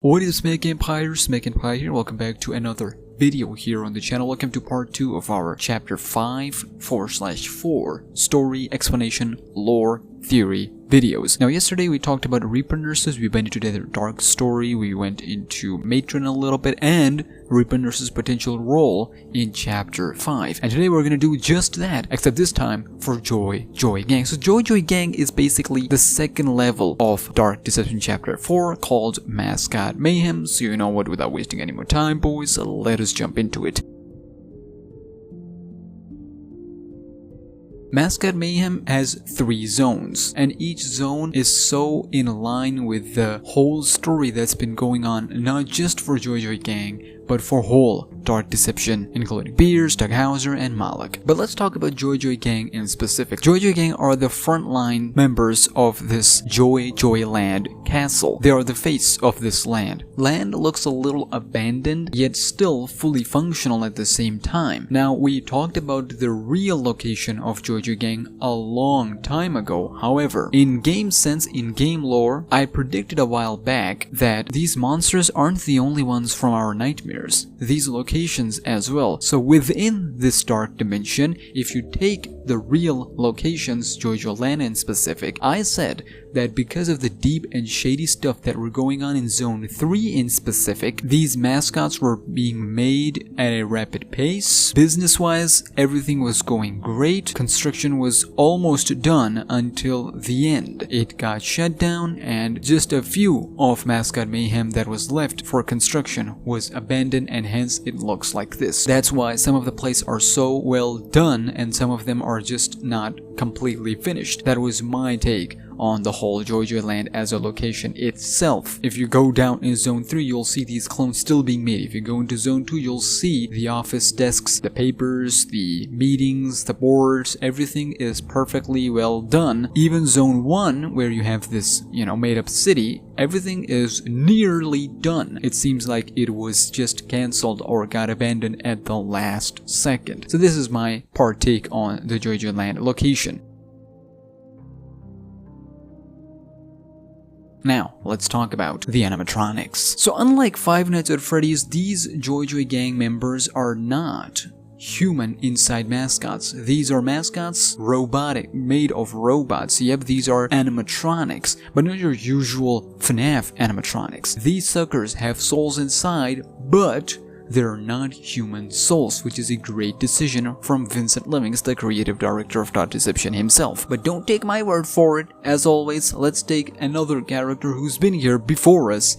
What is SmackNPie? SmackNPie here. Welcome back to another video here on the channel. Welcome to part 2 of our chapter 5/4 story explanation lore theory videos. Now yesterday we talked about Reaper Nurses, we went into their dark story, we went into Matron a little bit, and Reaper Nurses' potential role in chapter 5. And today we're gonna do just that, except this time for Joy Gang. So Joy Gang is basically the second level of Dark Deception chapter 4 called Mascot Mayhem. So you know what, without wasting any more time boys, let us jump into it. Mascot Mayhem has 3 zones, and each zone is so in line with the whole story that's been going on, not just for Joy Gang, but for whole Dark Deception, including Beers, Doug Hauser, and Malak. But let's talk about Joy Gang in specific. Joy Gang are the frontline members of this Joyland castle. They are the face of this land. Land looks a little abandoned, yet still fully functional at the same time. Now, we talked about the real location of Joy Gang a long time ago. However, in game sense, in game lore, I predicted a while back that these monsters aren't the only ones from our nightmares. These locations as well. So within this dark dimension, if you take the real locations, Joyland in specific, I said that because of the deep and shady stuff that were going on in Zone 3 in specific, these mascots were being made at a rapid pace. Business-wise, everything was going great. Construction was almost done until the end. It got shut down, and just a few of Mascot Mayhem that was left for construction was abandoned, and hence it looks like this. That's why some of the places are so well done and some of them are just not completely finished. That was my take on the whole Joyland as a location itself. If you go down in Zone 3, you'll see these clones still being made. If you go into Zone 2, you'll see the office desks, the papers, the meetings, the boards, everything is perfectly well done. Even Zone 1, where you have this, made up city, everything is nearly done. It seems like it was just cancelled or got abandoned at the last second. So this is my partake on the Joyland location. Now, let's talk about the animatronics. So unlike Five Nights at Freddy's, these Joy Gang members are not human inside mascots. These are mascots robotic, made of robots. Yep, these are animatronics, but not your usual FNAF animatronics. These suckers have souls inside, but they're not human souls, which is a great decision from Vincent Lemmings, the creative director of Dark Deception himself. But don't take my word for it. As always, let's take another character who's been here before us,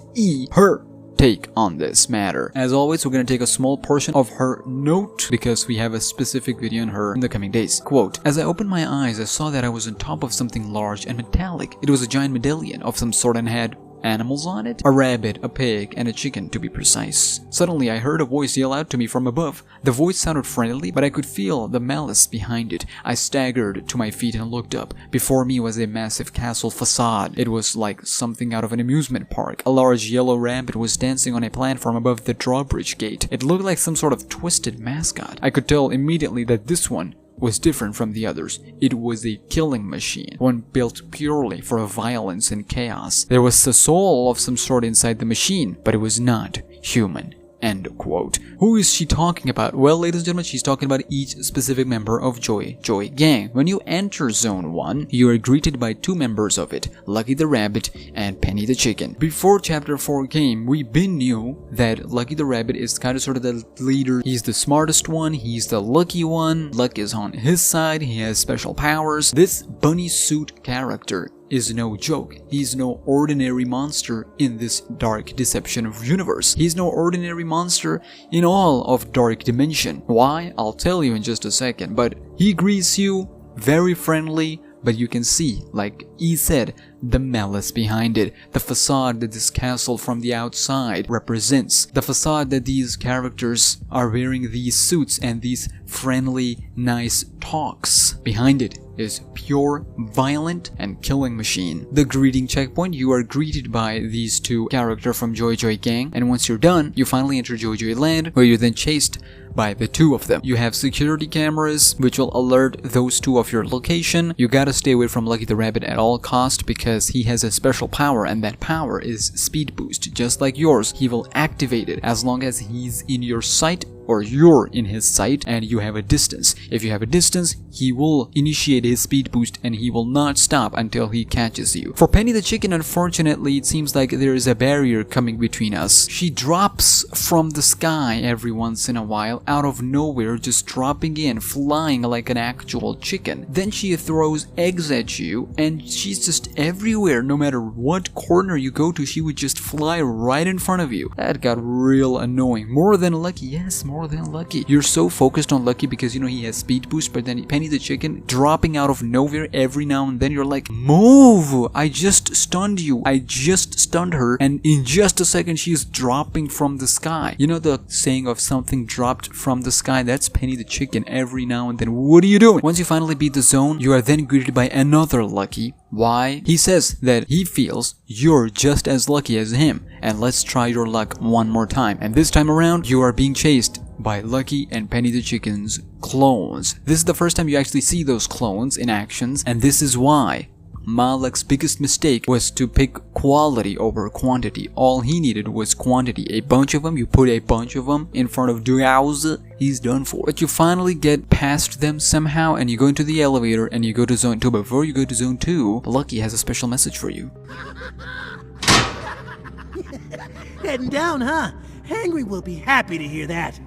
her take on this matter. As always, we're going to take a small portion of her note because we have a specific video on her in the coming days. Quote, "As I opened my eyes, I saw that I was on top of something large and metallic. It was a giant medallion of some sort and had animals on it? A rabbit, a pig, and a chicken to be precise. Suddenly I heard a voice yell out to me from above. The voice sounded friendly, but I could feel the malice behind it. I staggered to my feet and looked up. Before me was a massive castle facade. It was like something out of an amusement park. A large yellow rabbit was dancing on a platform above the drawbridge gate. It looked like some sort of twisted mascot. I could tell immediately that this one was different from the others. It was a killing machine, one built purely for violence and chaos. There was a soul of some sort inside the machine, but it was not human." End quote. Who is she talking about? Well, ladies and gentlemen, she's talking about each specific member of Joy Gang. When you enter Zone 1, you are greeted by 2 members of it, Lucky the Rabbit and Penny the Chicken. Before Chapter 4 came, we knew that Lucky the Rabbit is kind of sort of the leader. He's the smartest one, he's the lucky one, luck is on his side, he has special powers. This bunny suit character is no joke. He's no ordinary monster in this Dark Deception universe. He's no ordinary monster in all of Dark Dimension. Why? I'll tell you in just a second, but he greets you, very friendly, but you can see, like E said, the malice behind it, the facade that this castle from the outside represents, the facade that these characters are wearing these suits and these friendly, nice talks. Behind it, is pure, violent, and killing machine. The greeting checkpoint, you are greeted by these two characters from Joy Joy Gang, and once you're done, you finally enter Joy Joy Land, where you're then chased by the two of them. You have security cameras which will alert those two of your location. You gotta stay away from Lucky the Rabbit at all cost because he has a special power, and that power is speed boost. Just like yours, he will activate it as long as he's in your sight or you're in his sight and you have a distance. If you have a distance, he will initiate his speed boost and he will not stop until he catches you. For Penny the Chicken, unfortunately, it seems like there is a barrier coming between us. She drops from the sky every once in a while, out of nowhere, just dropping in, flying like an actual chicken. Then she throws eggs at you and she's just everywhere. No matter what corner you go to, she would just fly right in front of you. That got real annoying. More than Lucky, yes, more than Lucky. You're so focused on Lucky because you know he has speed boost, but then Penny the Chicken dropping out of nowhere every now and then, you're like, move! I just stunned you. I just stunned her, and in just a second she's dropping from the sky. You know the saying of something dropped from the sky? That's Penny the Chicken every now and then. What are you doing? Once you finally beat the zone, you are then greeted by another Lucky. Why? He says that he feels you're just as lucky as him, and let's try your luck one more time. And this time around, you are being chased by Lucky and Penny the Chicken's clones. This is the first time you actually see those clones in actions, and this is why Malek's biggest mistake was to pick quality over quantity. All he needed was quantity. A bunch of them, you put a bunch of them in front of Duauze, he's done for. But you finally get past them somehow and you go into the elevator and you go to zone 2. Before you go to zone 2, Lucky has a special message for you. Heading down, huh? Hangry will be happy to hear that.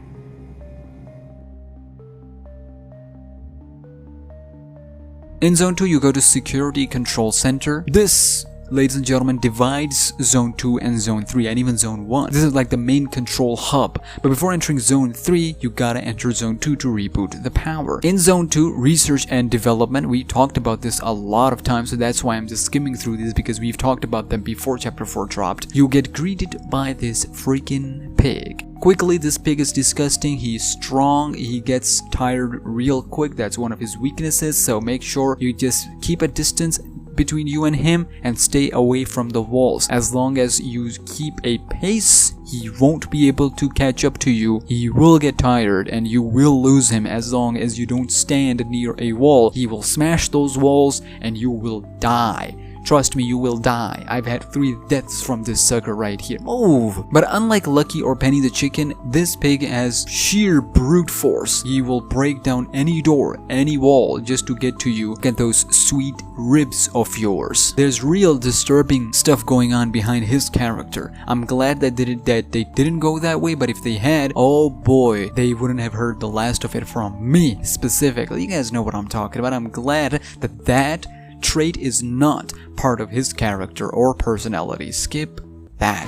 In Zone 2, you go to Security Control Center. This, ladies and gentlemen, divides Zone 2 and Zone 3 and even Zone 1. This is like the main control hub. But before entering Zone 3, you gotta enter Zone 2 to reboot the power. In Zone 2, Research and Development, we talked about this a lot of times, so that's why I'm just skimming through this because we've talked about them before Chapter 4 dropped. You get greeted by this freaking pig. Quickly, this pig is disgusting. He's strong, he gets tired real quick. That's one of his weaknesses, so make sure you just keep a distance between you and him and stay away from the walls. As long as you keep a pace, he won't be able to catch up to you. He will get tired and you will lose him. As long as you don't stand near a wall, he will smash those walls and you will die. Trust me, you will die. I've had 3 deaths from this sucker right here. Move! But unlike Lucky or Penny the Chicken, this pig has sheer brute force. He will break down any door, any wall just to get to you. Get those sweet ribs of yours. There's real disturbing stuff going on behind his character. I'm glad that they didn't go that way, but if they had, oh boy, they wouldn't have heard the last of it from me specifically. You guys know what I'm talking about. I'm glad that that trait is not part of his character or personality. Skip that.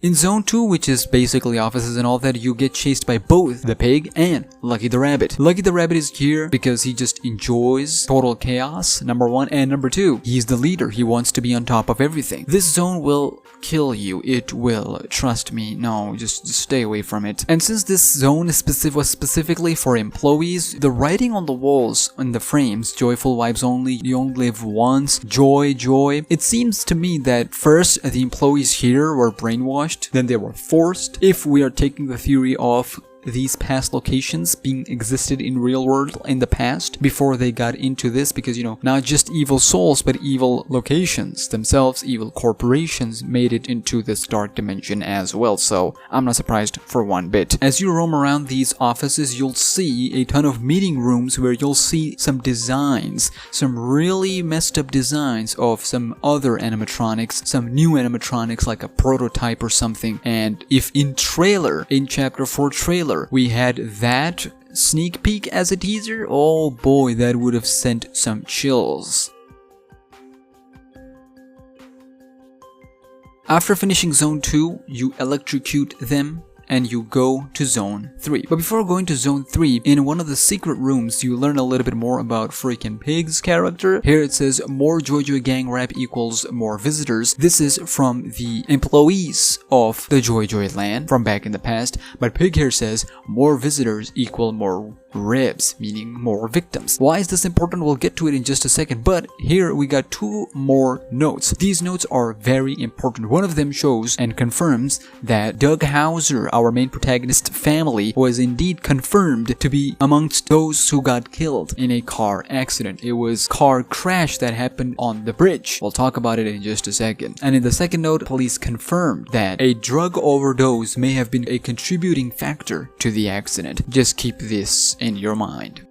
In Zone 2, which is basically offices and all that, you get chased by both the pig and Lucky the Rabbit. Lucky the Rabbit is here because he just enjoys total chaos, number 1, and number 2, he's the leader. He wants to be on top of everything. This zone will kill you. It will. Trust me. No, just stay away from it. And since this zone was specifically for employees, the writing on the walls in the frames, joyful vibes only, you only live once, joy, joy. It seems to me that first the employees here were brainwashed, then they were forced. If we are taking the theory of these past locations being existed in real world in the past before they got into this, because you know, not just evil souls but evil locations themselves, evil corporations made it into this dark dimension as well, so I'm not surprised for one bit. As you roam around these offices, you'll see a ton of meeting rooms where you'll see some designs, some really messed up designs of some other animatronics, some new animatronics like a prototype or something. And if in chapter 4 trailer we had that sneak peek as a teaser, oh boy, that would have sent some chills. After finishing Zone 2, you electrocute them and you go to Zone 3. But before going to Zone 3, in one of the secret rooms, you learn a little bit more about freaking Pig's character. Here it says, more Joy Gang rap equals more visitors. This is from the employees of the Joy Land from back in the past. But Pig here says, more visitors equal more ribs, meaning more victims. Why is this important? We'll get to it in just a second, but here we got 2 more notes. These notes are very important. One of them shows and confirms that Doug Hauser, our main protagonist family, was indeed confirmed to be amongst those who got killed in a car accident. It was a car crash that happened on the bridge. We'll talk about it in just a second. And in the second note, police confirmed that a drug overdose may have been a contributing factor to the accident. Just keep this in your mind.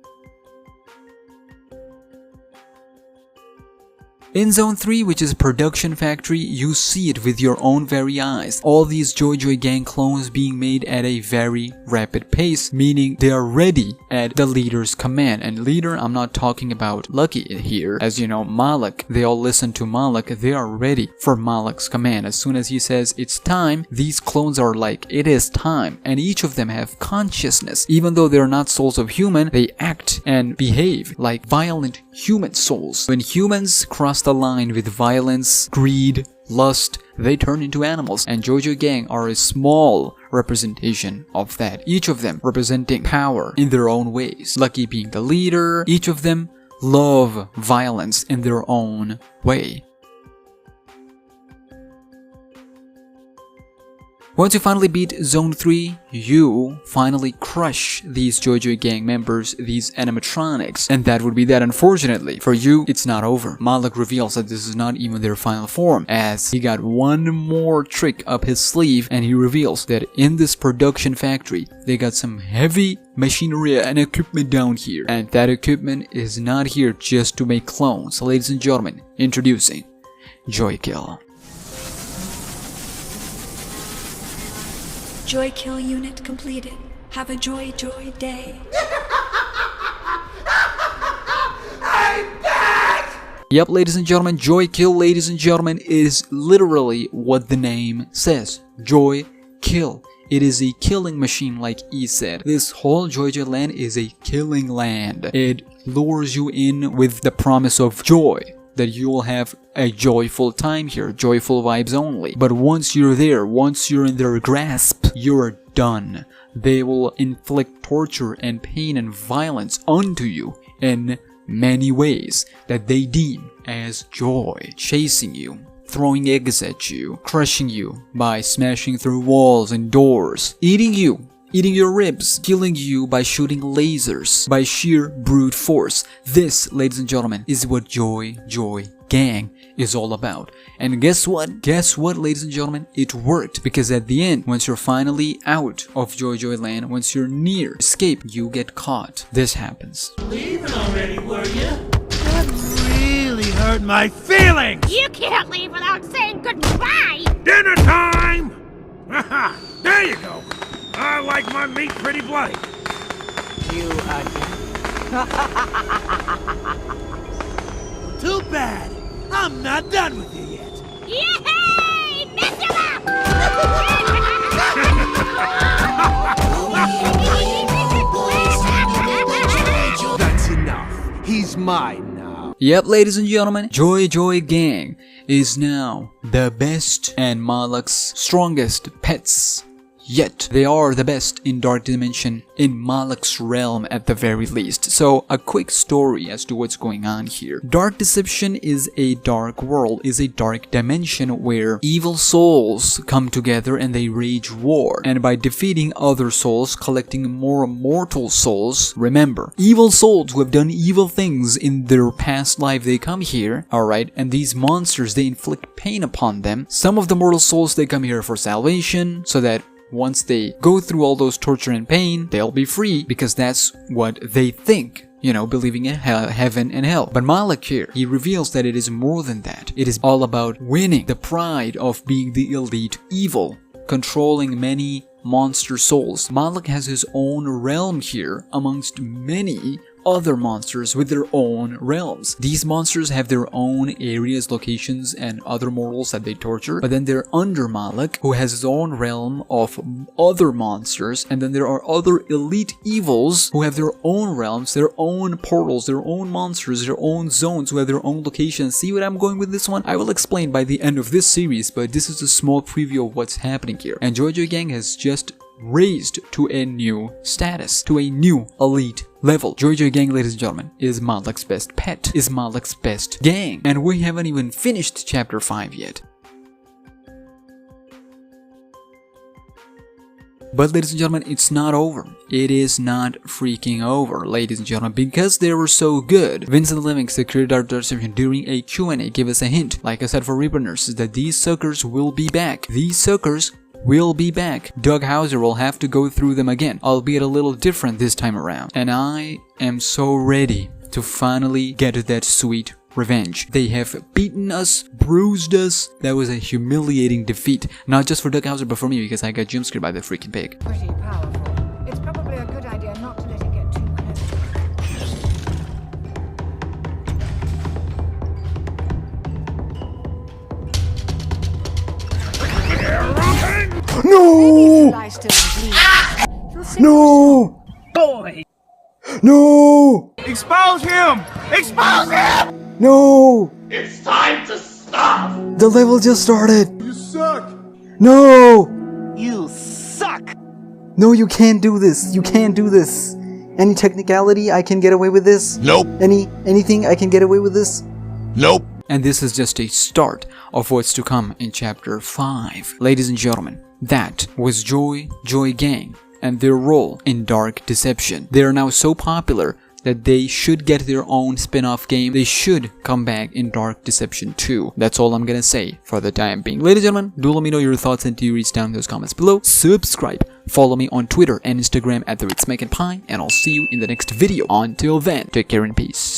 In Zone 3, which is a production factory, you see it with your own very eyes. All these Joy Gang clones being made at a very rapid pace, meaning they are ready at the leader's command. And leader, I'm not talking about Lucky here. As you know, Malak, they all listen to Malak. They are ready for Malak's command. As soon as he says it's time, these clones are like, it is time. And each of them have consciousness. Even though they are not souls of human, they act and behave like violent human souls. When humans cross the line with violence, greed, lust, they turn into animals, and Joy Gang are a small representation of that, each of them representing power in their own ways. Lucky being the leader, each of them love violence in their own way. Once you finally beat Zone 3, you finally crush these Joy Gang members, these animatronics. And that would be that. Unfortunately, for you, it's not over. Malak reveals that this is not even their final form, as he got one more trick up his sleeve, and he reveals that in this production factory, they got some heavy machinery and equipment down here. And that equipment is not here just to make clones. Ladies and gentlemen, introducing Joy Kill. Joy Kill unit completed. Have a joy day. I'm back! Yep, ladies and gentlemen, Joy Kill, ladies and gentlemen, is literally what the name says. Joy Kill. It is a killing machine, like E said. This whole Joy land is a killing land. It lures you in with the promise of joy, that you will have a joyful time here, joyful vibes only. But once you're there, once you're in their grasp, you're done. They will inflict torture and pain and violence onto you in many ways that they deem as joy. Chasing you, throwing eggs at you, crushing you by smashing through walls and doors, eating your ribs, killing you by shooting lasers, by sheer brute force. This, ladies and gentlemen, is what Joy Gang is all about. And guess what? Guess what, ladies and gentlemen? It worked, because at the end, once you're finally out of Joy land, once you're near escape, you get caught. This happens. Leaving already, were you? That really hurt my feelings! You can't leave without saying goodbye! Dinner time! Haha, there you go. I like my meat pretty bloody. You again? Too bad. I'm not done with you yet. Yay! Mess him up! That's enough. He's mine now. Yep, ladies and gentlemen, Joy Gang is now the best and Malak's strongest pets. Yet, they are the best in Dark Dimension, in Malak's realm at the very least. So, a quick story as to what's going on here. Dark Deception is a dark world, is a dark dimension where evil souls come together and they wage war. And by defeating other souls, collecting more mortal souls, remember, evil souls who have done evil things in their past life, they come here, alright, and these monsters, they inflict pain upon them. Some of the mortal souls, they come here for salvation, so that once they go through all those torture and pain, they'll be free, because that's what they think. You know, believing in heaven and hell. But Malak here, he reveals that it is more than that. It is all about winning the pride of being the elite evil, controlling many monster souls. Malak has his own realm here amongst many other monsters with their own realms. These monsters have their own areas, locations, and other mortals that they torture, but then they're under Malak, who has his own realm of other monsters, and then there are other elite evils who have their own realms, their own portals, their own monsters, their own zones, who have their own locations. See what I'm going with this one? I will explain by the end of this series, but this is a small preview of what's happening here. And Joy Gang has just raised to a new status, to a new elite level. Joy Gang, ladies and gentlemen, is Malak's best pet, is Malak's best gang, and we haven't even finished chapter 5 yet. But ladies and gentlemen, it's not over. It is not freaking over, ladies and gentlemen, because they were so good. Vincent Lemmings, the creator art direction, during a Q&A gave us a hint, like I said for Reaper Nurses, that these suckers will be back. These suckers will be back. Doug Hauser will have to go through them again, albeit a little different this time around. And I am so ready to finally get that sweet revenge. They have beaten us, bruised us. That was a humiliating defeat. Not just for Doug Hauser, but for me, because I got jumpscared by the freaking pig. Pretty powerful. It's probably a good idea not to let it get too close. No! No! Boy! No! Expose him! Expose him! No! It's time to stop! The level just started! You suck! No! You suck! No, you can't do this. You can't do this. Any technicality I can get away with this? Nope. Anything I can get away with this? Nope. And this is just a start of what's to come in chapter 5. Ladies and gentlemen, that was Joy Gang and their role in Dark Deception. They are now so popular that they should get their own spin-off game. They should come back in Dark Deception 2. That's all I'm gonna say for the time being. Ladies and gentlemen, do let me know your thoughts and theories down in those comments below. Subscribe. Follow me on Twitter and Instagram at SmackNPie, and I'll see you in the next video. Until then, take care and peace.